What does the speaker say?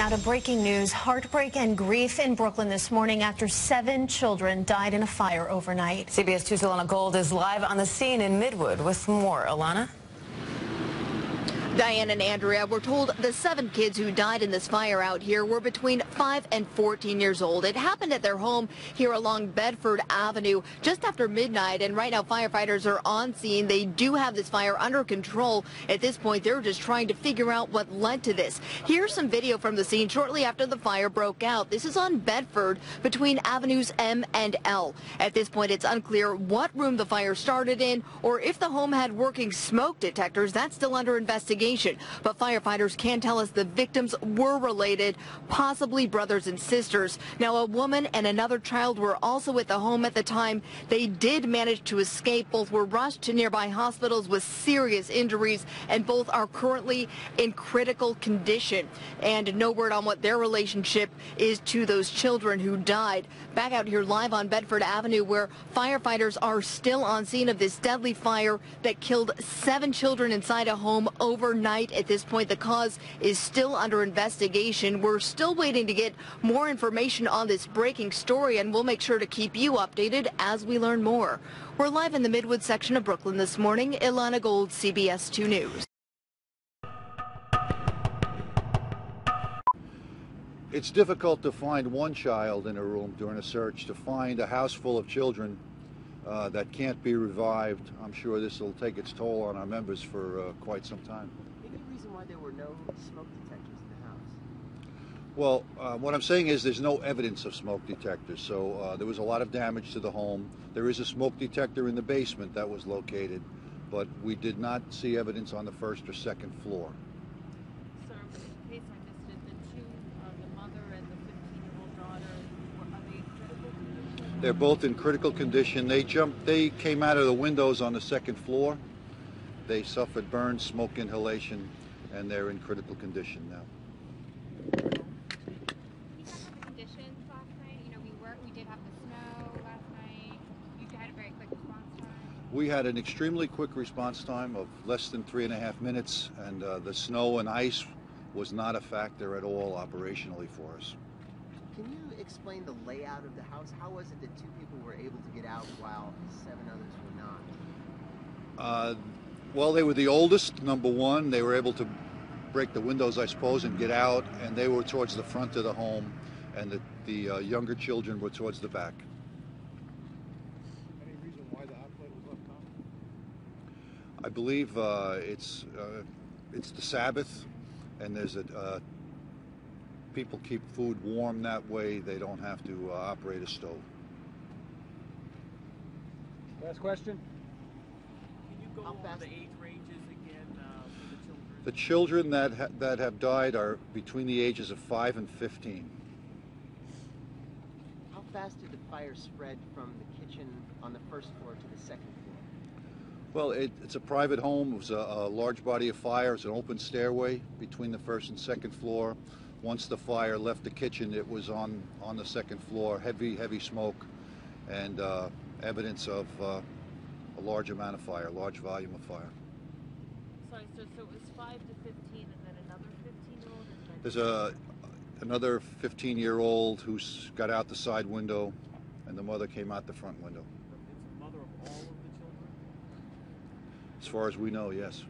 Now to breaking news, heartbreak and grief in Brooklyn this morning after 7 children died in a fire overnight. CBS 2's Alana Gold is live on the scene in Midwood with more. Alana? Diane and Andrea were told the 7 kids who died in this fire out here were between 5 and 14 years old. It happened at their home here along Bedford Avenue just after midnight, and right now firefighters are on scene. They do have this fire under control. At this point, they're just trying to figure out what led to this. Here's some video from the scene shortly after the fire broke out. This is on Bedford between Avenues M and L. At this point, it's unclear what room the fire started in or if the home had working smoke detectors. That's still under investigation. But firefighters can tell us the victims were related, possibly brothers and sisters. Now, a woman and another child were also at the home at the time. They did manage to escape. Both were rushed to nearby hospitals with serious injuries, and both are currently in critical condition. And no word on what their relationship is to those children who died. Back out here live on Bedford Avenue, where firefighters are still on scene of this deadly fire that killed 7 children inside a home overnight. At this point, the cause is still under investigation. We're still waiting to get more information on this breaking story, and we'll make sure to keep you updated as we learn more. We're live in the Midwood section of Brooklyn this morning. Alana Gold, CBS 2 News. It's difficult to find one child in a room during a search. To find a house full of children that can't be revived, I'm sure this will take its toll on our members for quite some time. Any reason why there were no smoke detectors in the house? Well, what I'm saying is there's no evidence of smoke detectors, so there was a lot of damage to the home. There is a smoke detector in the basement that was located, but we did not see evidence on the 1st or 2nd floor. Sir, in case I missed it, the two, the mother and the 15-year-old daughter, are they in critical condition? They're both in critical condition. They came out of the windows on the 2nd floor. They suffered burns, smoke inhalation, and they're in critical condition now. We talked about the conditions last night. You know, we did have the snow last night. You had a very quick response time. We had an extremely quick response time of less than 3.5 minutes, and the snow and ice was not a factor at all operationally for us. Can you explain the layout of the house? How was it that 2 people were able to get out while 7 others were not? Well, they were the oldest, number one. They were able to break the windows, I suppose, and get out, and they were towards the front of the home, and the younger children were towards the back. Any reason why the outlet was left on? I believe it's the Sabbath, and there's people keep food warm that way. They don't have to operate a stove. Last question. Go over the age ranges again for The the children? children that have died are between the ages of 5 and 15. How fast did the fire spread from the kitchen on the 1st floor to the 2nd floor? Well, it's a private home. It was a large body of fire. It's an open stairway between the 1st and 2nd floor. Once the fire left the kitchen, it was on the 2nd floor. Heavy smoke, and evidence of a large amount of fire, large volume of fire. Sorry, so it was 5 to 15 and then another 15-year-old? There's another 15-year-old who got out the side window, and the mother came out the front window. It's the mother of all of the children? As far as we know, yes.